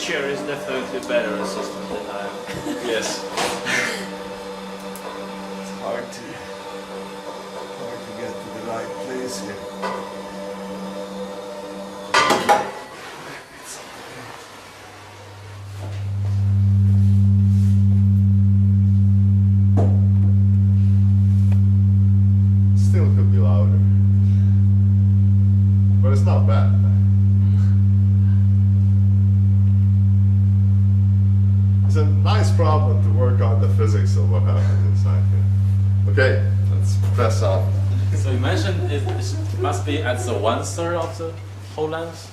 chair is definitely better assistant than I am. Yes. It's hard to get to the right place here. Still could be louder. But it's not bad. It's a nice problem to work on the physics of what happens inside here. Okay, let's press on. So you mentioned it must be at the 1/3 of the whole length.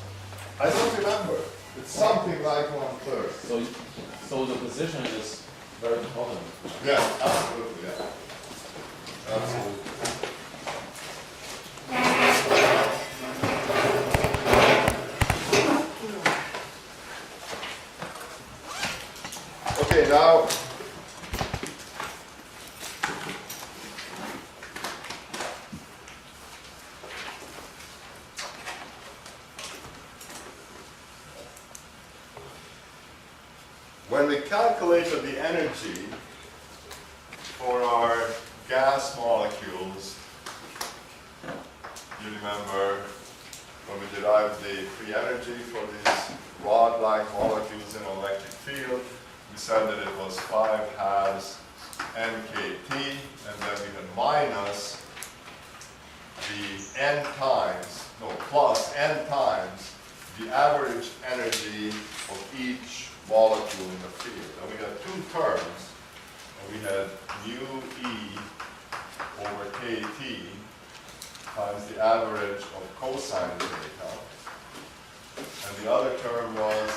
I don't remember. It's something like 1/3. So the position is very important. Yeah, absolutely, yeah. Absolutely. Okay, now when we calculated the energy for our gas molecules, you remember when we derived the free energy for these rod-like molecules in an electric field, we said that it was 5 nkt, and then we had minus the plus n times the average energy of each molecule in the field. And we had two terms, and we had mu E over kT times the average of cosine theta. And the other term was,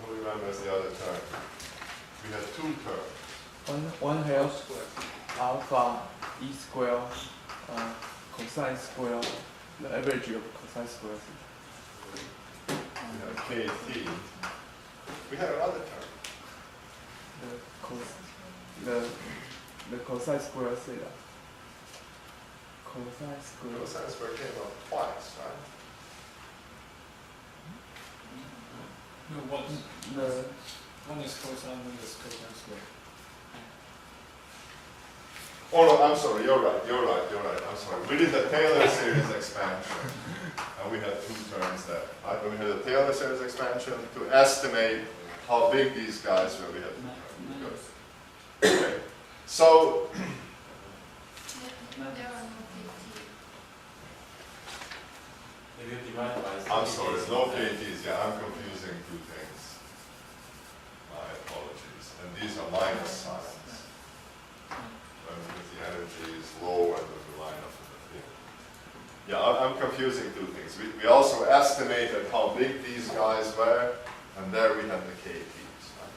who remembers the other term? We had two terms. One half alpha e square cosine square, the average of cosine square. We had kT. We had another term. The cosine square theta. Cosine square. Cosine square came up twice, right? No, one is cosine, one is cosine square. Oh no, I'm sorry, you're right, I'm sorry. We did the Taylor series expansion, and we had two terms there. Right? We had the Taylor series expansion to estimate how big these guys were. We had two terms. Good. Okay. So, I'm sorry, no KTs, yeah, I'm confusing two things. My apologies. And these are minus signs. Because the energy is lower than the line up in the field. Yeah, I'm confusing two things. We also estimated how big these guys were, and there we had the KTs. Right?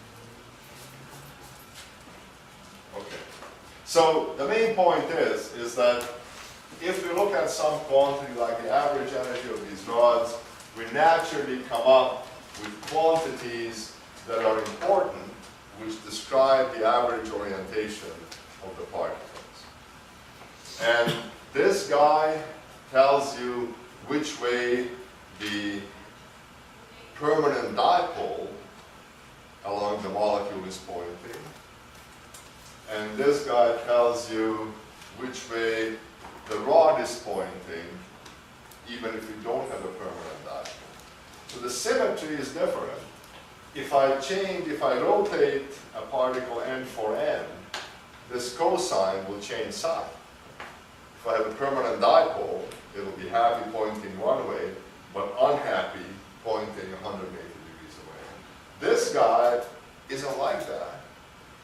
Okay. So the main point is that if we look at some quantity like the average energy of these rods, we naturally come up with quantities that are important, which describe the average orientation of the particles. And this guy tells you which way the permanent dipole along the molecule is pointing. And this guy tells you which way the rod is pointing, even if you don't have a permanent dipole. So the symmetry is different. If I rotate a particle n for n, this cosine will change sign. If I have a permanent dipole, it will be happy pointing one way, but unhappy pointing 180 degrees away. This guy isn't like that,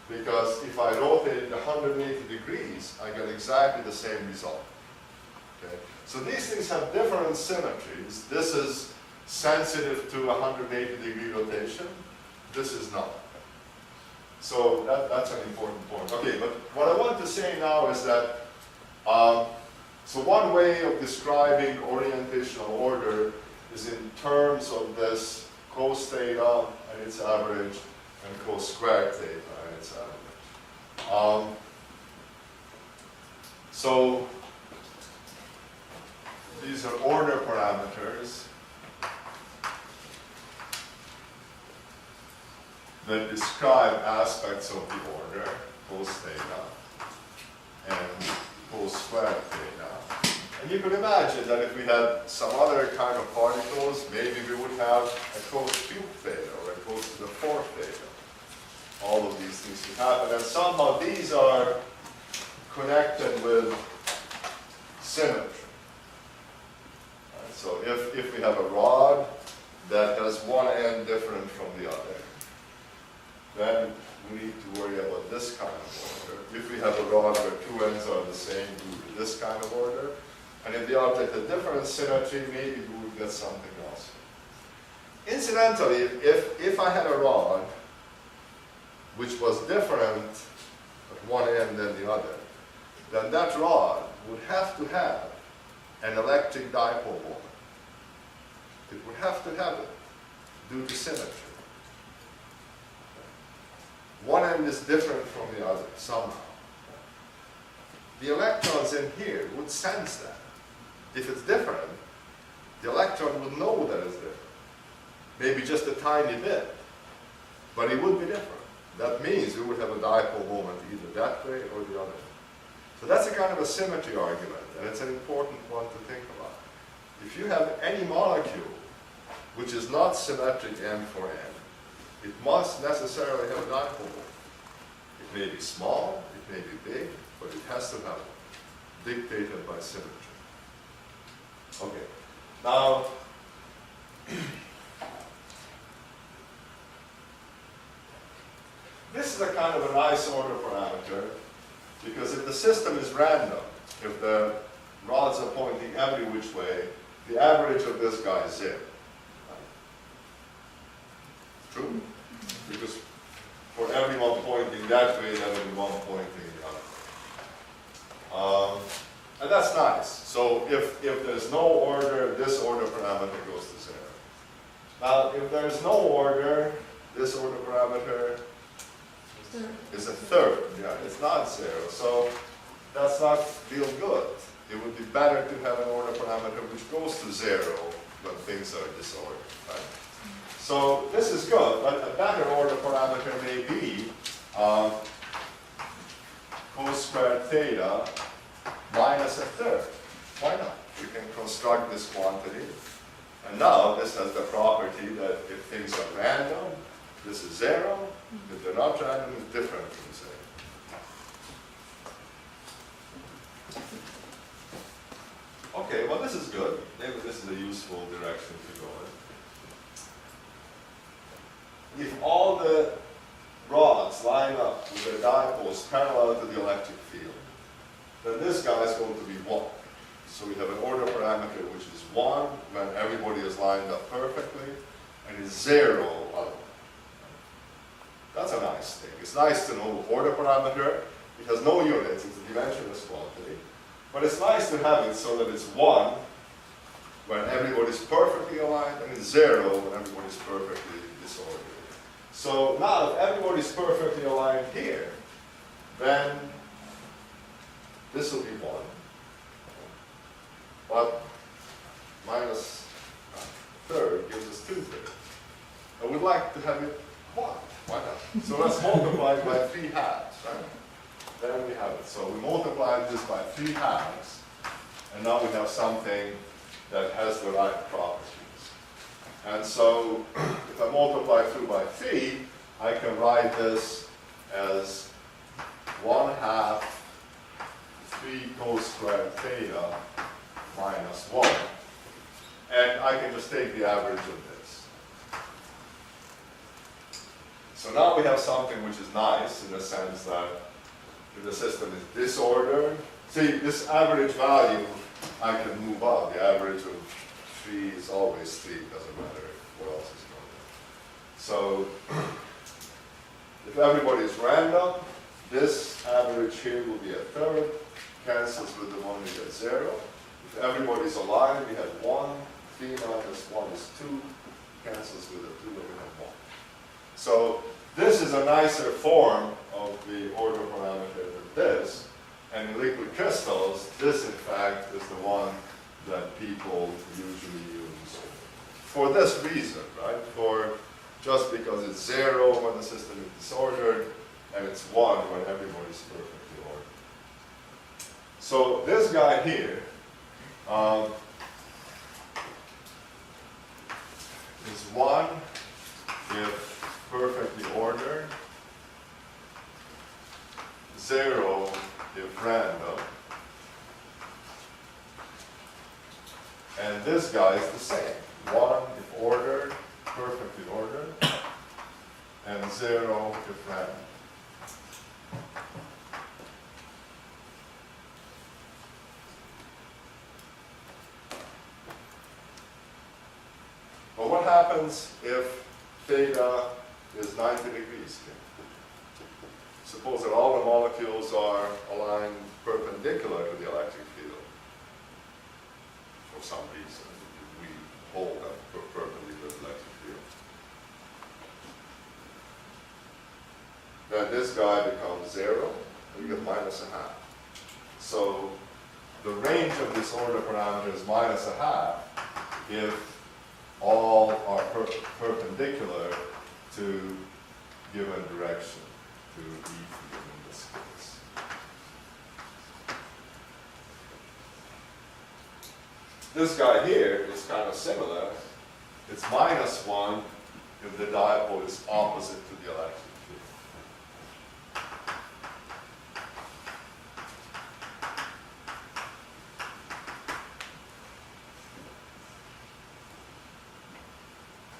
because if I rotate it 180 degrees, I get exactly the same result. Okay? So these things have different symmetries. This is sensitive to 180 degree rotation. This is not. So that's an important point. Okay, but what I want to say now is that, so one way of describing orientational order is in terms of this cos theta and its average, and cos squared theta and its average. So these are order parameters. that describe aspects of the order, cos theta, and cos squared theta. And you could imagine that if we had some other kind of particles, maybe we would have a cos cubed theta or a cos to the fourth theta. All of these things could happen, and somehow these are connected with symmetry. Right, so if we have a rod that has one end different from the other, then we need to worry about this kind of order. If we have a rod where two ends are the same, we would do this kind of order. And if the object had different symmetry, maybe we would get something else. Incidentally, if I had a rod which was different at one end than the other, then that rod would have to have an electric dipole moment. It would have to have it due to symmetry. One end is different from the other somehow. The electrons in here would sense that. If it's different, the electron would know that it's different. Maybe just a tiny bit, but it would be different. That means we would have a dipole moment either that way or the other. So that's a kind of a symmetry argument, and it's an important one to think about. If you have any molecule which is not symmetric end for end, it must necessarily have a dipole moment. It may be small, it may be big, but it has to have it, dictated by symmetry. Okay, now, this is a kind of a nice order parameter, because if the system is random, if the rods are pointing every which way, the average of this guy is 0. True? Because for everyone pointing that way, there will be one pointing the other. And that's nice. So if there's no order, this order parameter goes to 0. Now, if there's no order, this order parameter is a third. Yeah, it's not 0. So that's not real good. It would be better to have an order parameter which goes to 0 when things are disordered. Right? So this is good, but a better order parameter may be cos squared theta minus a third. Why not? We can construct this quantity. And now this has the property that if things are random, this is 0. If they're not random, it's different from 0. Okay, well this is good. Maybe this is a useful direction to go in. If all the rods line up with their dipoles parallel to the electric field, then this guy is going to be 1. So we have an order parameter which is 1 when everybody is lined up perfectly, and is 0 otherwise. That's a nice thing. It's nice to know order parameter. It has no units, it's a dimensionless quantity. But it's nice to have it so that it's 1 when everybody's perfectly aligned, and it's 0 when everybody's perfectly disordered. So now if everybody's perfectly aligned here, then this will be 1. But minus a third gives us 2/3. And we'd like to have it 1. Why not? So let's multiply it by 3 halves, right? Then we have it. So we multiplied this by 3 halves, and now we have something that has the right properties. And so if I multiply through by 3, I can write this as 1/2 3 cos squared theta minus 1. And I can just take the average of this. So now we have something which is nice in the sense that if the system is disordered, see this average value I can move up. The average of 3 is always 3, doesn't matter what else is going on. So if everybody is random, this average here will be a third, cancels with the 1, we get 0. If everybody's aligned, we have 1, 3 minus 1 is 2, cancels with the 2, and we have 1. So this is a nicer form of the order parameter than this. And in liquid crystals, this in fact is the one that people usually use for this reason, right? For just because it's 0 when the system is disordered, and it's 1 when everybody's perfectly ordered. So this guy here is 1 if perfectly ordered, 0 if random, and this guy is the same. 1 if ordered, perfectly ordered, and 0 if random. But what happens if theta is 90 degrees here? Suppose that all the molecules are aligned perpendicular to the electric field. For some reason, we hold them perpendicular to the electric field. Then this guy becomes 0, and you get minus a half. So the range of this order parameter is minus a half if all are perpendicular to given direction, to E field in this case. This guy here is kind of similar. It's minus 1 if the dipole is opposite to the electric field.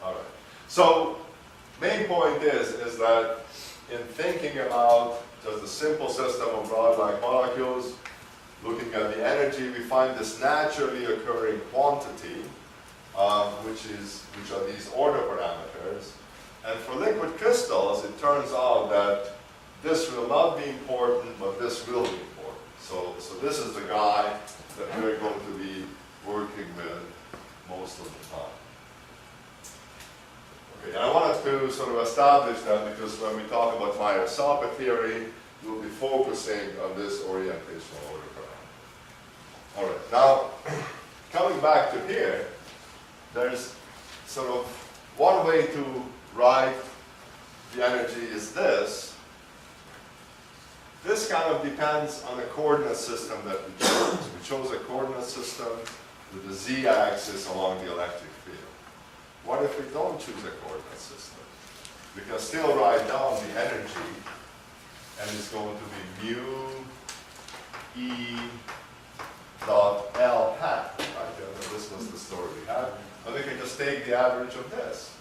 All right. So, main point is that in thinking about just a simple system of rod-like molecules, looking at the energy, we find this naturally occurring quantity, which are these order parameters. And for liquid crystals, it turns out that this will not be important, but this will be important. So this is the guy that we're going to be working with most of the time. Okay, and I wanted to sort of establish that because when we talk about Meyer-Soppe theory, we'll be focusing on this orientational order parameter. All right, now coming back to here, there's sort of one way to write the energy is this. This kind of depends on the coordinate system that we chose. We chose a coordinate system with the z-axis along the electric field. What if we don't choose a coordinate system? We can still write down the energy, and it's going to be mu E dot L hat. Right? This was the story we had. And we can just take the average of this.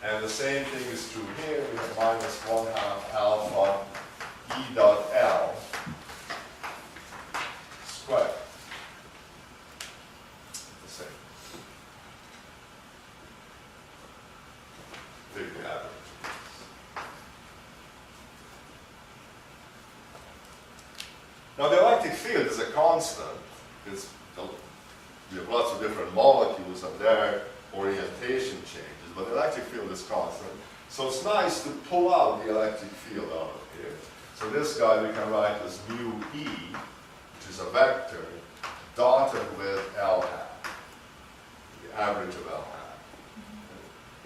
And the same thing is true here. We have minus 1/2 alpha E dot L squared. The same. Take the average. Now the electric field is a constant. We have lots of different molecules and their orientation changes, but the electric field is constant. So it's nice to pull out the electric field out of here. So this guy we can write as mu E, which is a vector, dotted with L hat, the average of L hat.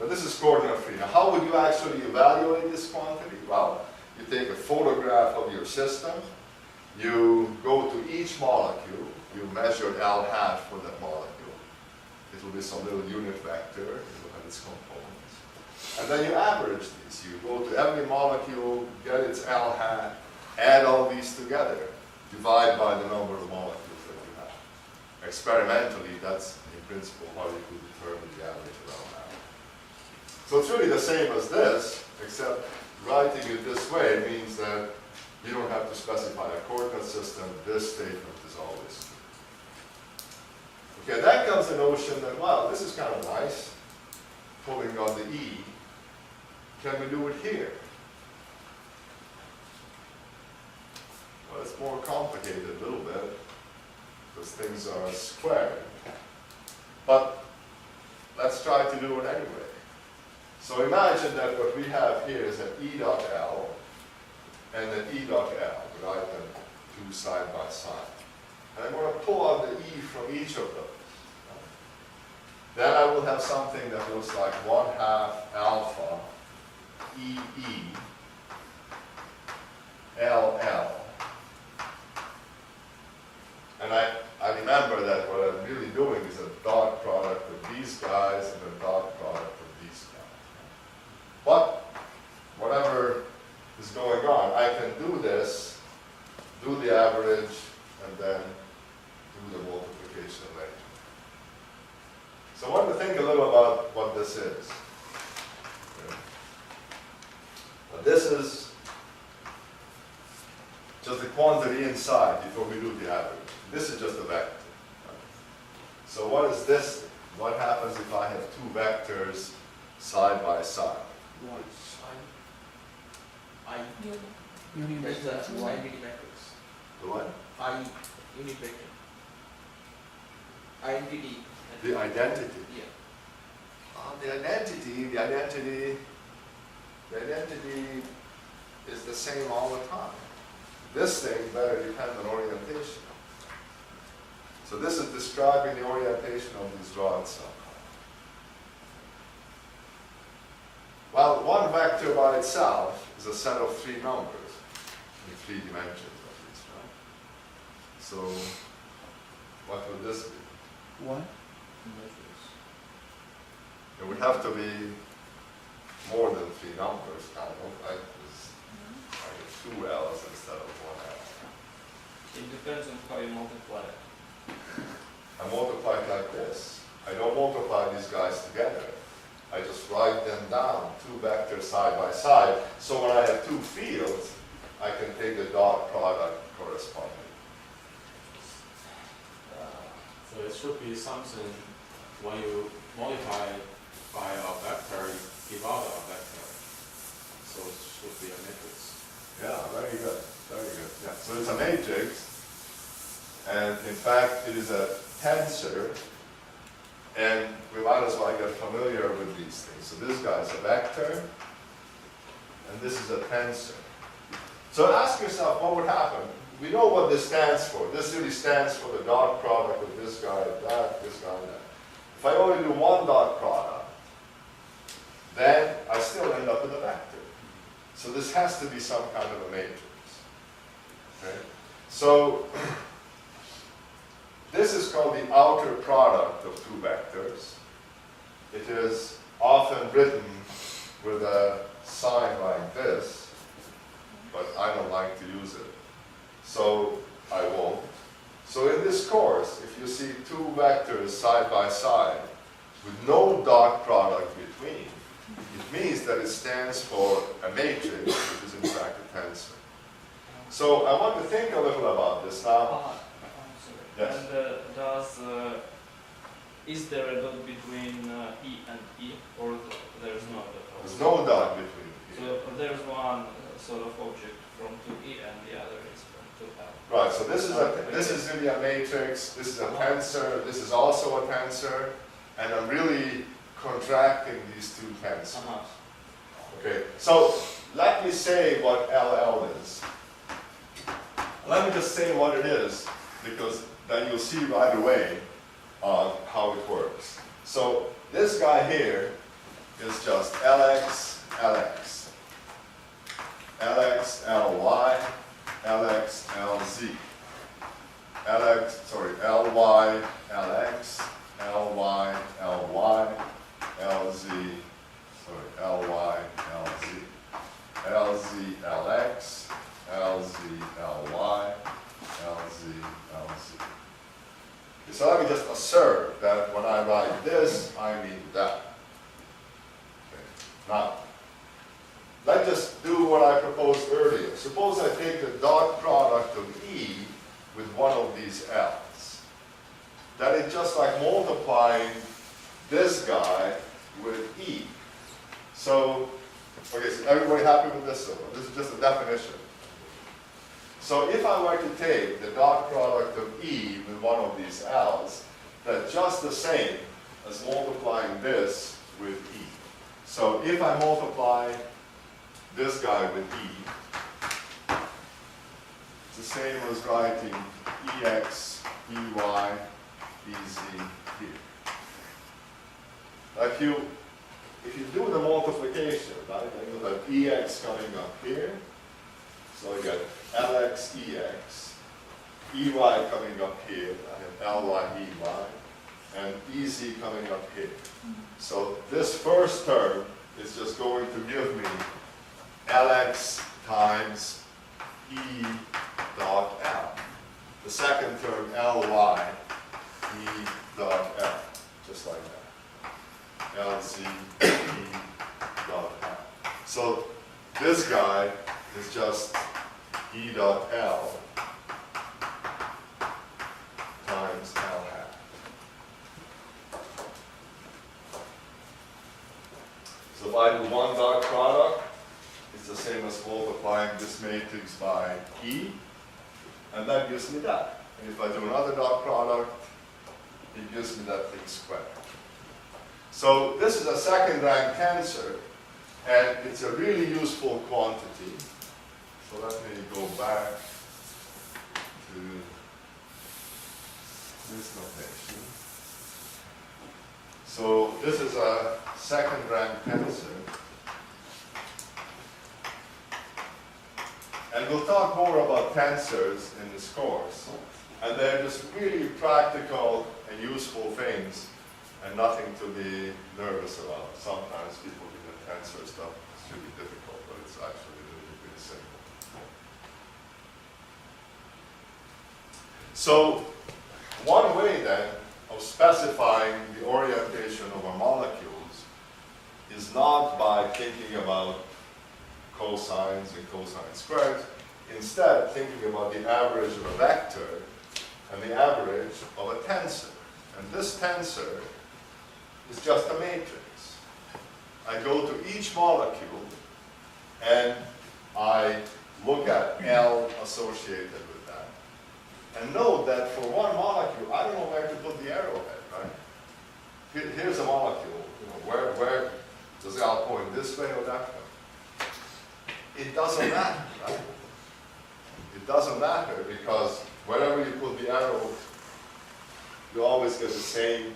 Now this is coordinate free. Now how would you actually evaluate this quantity? Well, you take a photograph of your system, you go to each molecule, you measure L hat for that molecule. It will be some little unit vector, you look at its components. And then you average these. You go to every molecule, get its L hat, add all these together, divide by the number of molecules that you have. Experimentally, that's in principle how you could determine the average of L hat. So it's really the same as this, except writing it this way means that you don't have to specify a coordinate system. This statement is always true. Okay, that comes the notion that, wow, this is kind of nice, pulling on the E. Can we do it here? Well, it's more complicated a little bit, because things are squared. But let's try to do it anyway. So imagine that what we have here is an E dot L and an E dot L. We write them two side by side. And I'm going to pull out the E from each of those. Then I will have something that looks like 1/2 alpha EE LL. And I remember that what I'm really doing is a dot product of these guys and a dot product of these guys. But whatever is going on, I can do this, do the average, and then do the multiplication later. So I want to think a little about what this is. Okay. This is just the quantity inside before we do the average. This is just a vector. So what is this? What happens if I have two vectors side by side? I Unit that's vector. the y vectors. The what? I unit vector. Identity. The identity. Yeah. The identity is the same all the time. This thing better depend on orientation. So this is describing the orientation of these rods somehow. Well, one vector by itself is a set of three numbers in 3 dimensions at least, right? So what would this be? One. It would have to be more than 3 numbers, kind of, like this, like 2 L's instead of 1 L. It depends on how you multiply it. I multiply it like this. I don't multiply these guys together. I just write them down, 2 vectors side by side. So when I have 2 fields, I can take the dot product corresponding. So it should be something when you multiply by a vector, you give out a vector. So it should be a matrix. Yeah, very good, very good. Yeah. So it's a matrix, and in fact it is a tensor, and we might as well get familiar with these things. So this guy is a vector, and this is a tensor. So ask yourself what would happen. We know what this stands for. This really stands for the dot product of this guy and that, this guy and that. If I only do one dot product, then I still end up with a vector. So this has to be some kind of a matrix. Okay? So this is called the outer product of 2 vectors. It is often written with a sign like this, but I don't like to use it. So I won't. So in this course, if you see 2 vectors side by side with no dot product between, it means that it stands for a matrix, which is in fact a tensor. So I want to think a little about this now. Yes. And is there a dot between E and E, or there's no dot? There's no dot between. So there's one sort of object from 2E and the other is from 2L. Right, so this is really a matrix, this is a tensor, this is also a tensor, and I'm really contracting these 2 tensors. Okay, so let me say what LL is. Let me just say what it is, because then you'll see right away how it works. So this guy here is just LX, LX, LX, LY, LX, LZ, LY, LX, LY, LY, LZ, LY, LZ, LZ, LX, LZ, LY, LZ, LZ. So let me just assert that when I write this, I mean that. Okay. Now, let's just do what I proposed earlier. Suppose I take the dot product of E with one of these L's. That is just like multiplying this guy with E. So, okay, so everybody happy with this so far? This is just a definition. So if I were to take the dot product of E with one of these L's, that's just the same as multiplying this with E. So if I multiply this guy with E, it's the same as writing EX, EY, EZ here. if you do the multiplication, right, then you have EX coming up here. So you get LX, EX, EY coming up here, I have LY, EY, and EZ coming up here. So this first term is just going to give me LX times E dot L. The second term, LY, E dot L, just like that. LZ, E dot L. So this guy is just E dot L times L hat. So if I do one dot product, it's the same as multiplying this matrix by E, and that gives me that. And if I do another dot product, it gives me that thing squared. So this is a second rank tensor, and it's a really useful quantity. So let me go back to this notation. So this is a second rank tensor. And we'll talk more about tensors in this course. And they're just really practical and useful things and nothing to be nervous about. Sometimes people do the tensor stuff. It's really difficult, but it's actually really, really simple. So one way then of specifying the orientation of our molecules is not by thinking about cosines and cosine squared. Instead, thinking about the average of a vector and the average of a tensor. And this tensor is just a matrix. I go to each molecule and I look at L associated with that. And note that for one molecule, I don't know where to put the arrowhead, right? Here's a molecule. You know, where does L point, this way or that way? It doesn't matter, right? It doesn't matter because wherever you put the arrow, you always get the same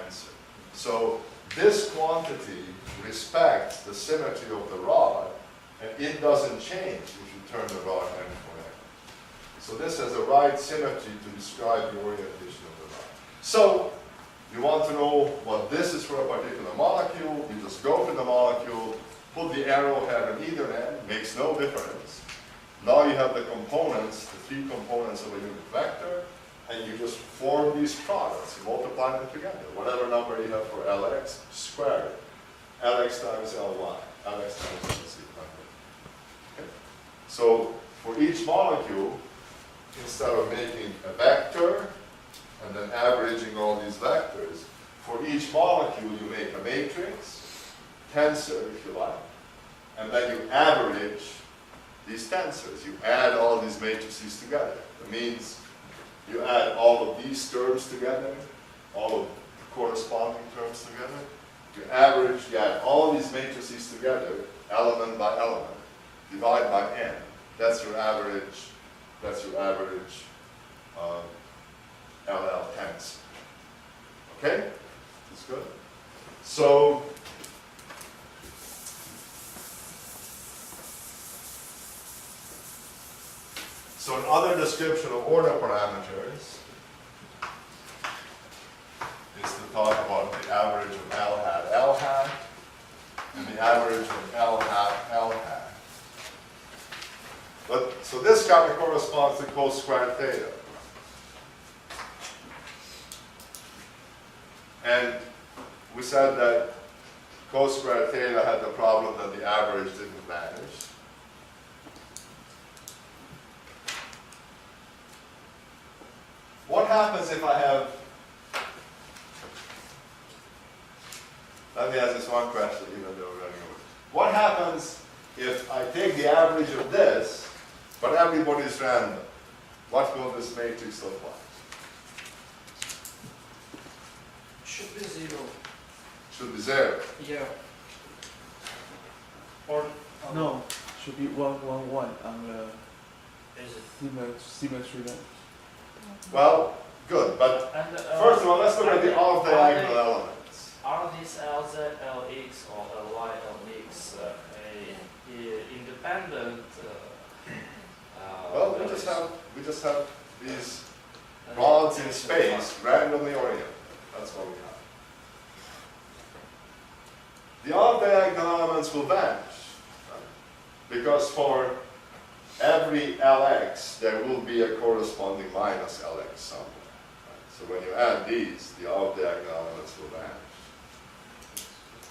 answer. So this quantity respects the symmetry of the rod, and it doesn't change if you turn the rod end for end. So this has a right symmetry to describe the orientation of the rod. So you want to know what this is for a particular molecule, you just go to the molecule, put the arrowhead on either end, makes no difference. Now you have the components, the three components of a unit vector, and you just form these products, you multiply them together. Whatever number you have for Lx, square it. Lx times Ly, Lx times Lz. Okay? So for each molecule, instead of making a vector and then averaging all these vectors, for each molecule you make a matrix, tensor if you like, and then you average these tensors. You add all these matrices together. That means you add all of these terms together, all of the corresponding terms together. You average, you add all these matrices together, element by element, divide by n. That's your average, LL tensor. Okay? That's good. So, another description of order parameters is to talk about the average of L hat, and the average of L hat. But, so this kind of corresponds to cos squared theta. And we said that cos squared theta had the problem that the average didn't vanish. What happens if I have, let me ask this one question even though we're running over. What happens if I take the average of this, but everybody is random? What will this matrix look like? Should be 0. Should be 0. Yeah. Or No, should be 1, 1, 1 on the is it? symmetry line. Well, good, but And first of all, let's look at the off-diagonal elements. Are these this LZ, LX, or LY, LX independent? Well, we just have these rods in space randomly oriented. That's what we have. The off-diagonal elements will vanish, right? Because for every Lx, there will be a corresponding minus Lx somewhere. Right? So when you add these, the off-diagonal elements will vanish.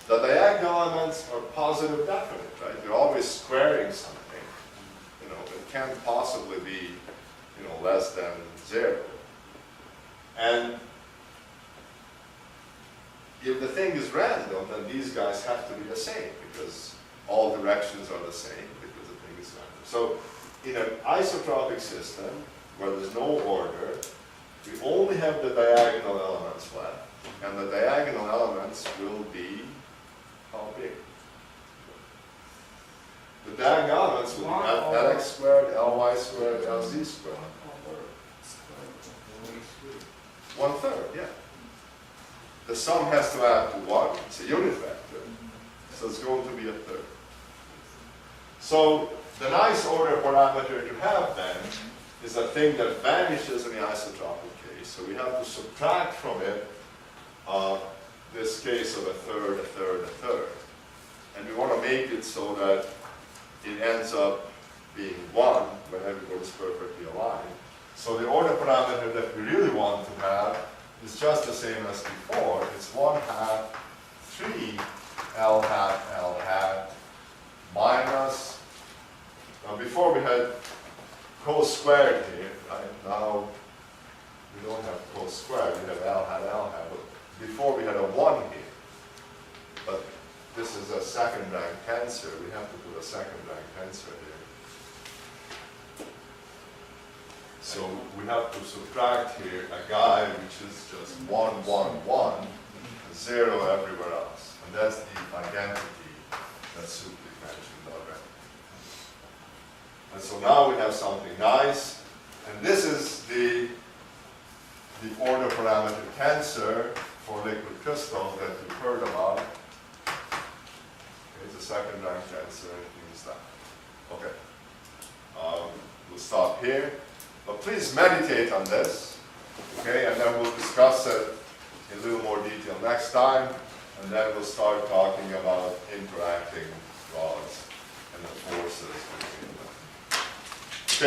The diagonal elements are positive definite, right? You're always squaring something. You know, it can't possibly be, you know, less than 0. And if the thing is random, then these guys have to be the same because all directions are the same because the thing is random. So in an isotropic system where there's no order, we only have the diagonal elements left, and the diagonal elements will be how big? The diagonal elements will be Lx squared, Ly squared, Lz squared. 1/3, yeah. The sum has to add to 1, it's a unit vector, so it's going to be 1/3. So the nice order parameter to have then is a thing that vanishes in the isotropic case, so we have to subtract from it this case of 1/3, 1/3, 1/3. And we want to make it so that it ends up being 1 when everybody's perfectly aligned. So the order parameter that we really want to have is just the same as before. It's 1/2, 3 L hat, L hat, minus, now before we had co-squared here, right? Now we don't have co-squared, we have L hat, but before we had a 1 here. But this is a second rank tensor, we have to put a second rank tensor here. So we have to subtract here a guy which is just 1, 1, 1, 0 everywhere else. And that's the identity that Suplik mentioned already. And so now we have something nice. And this is the order parameter tensor for liquid crystals that you've heard about. It's a second rank tensor and it means that. Okay. We'll stop here. But please meditate on this, okay, and then we'll discuss it in a little more detail next time, and then we'll start talking about interacting rods and the forces between them.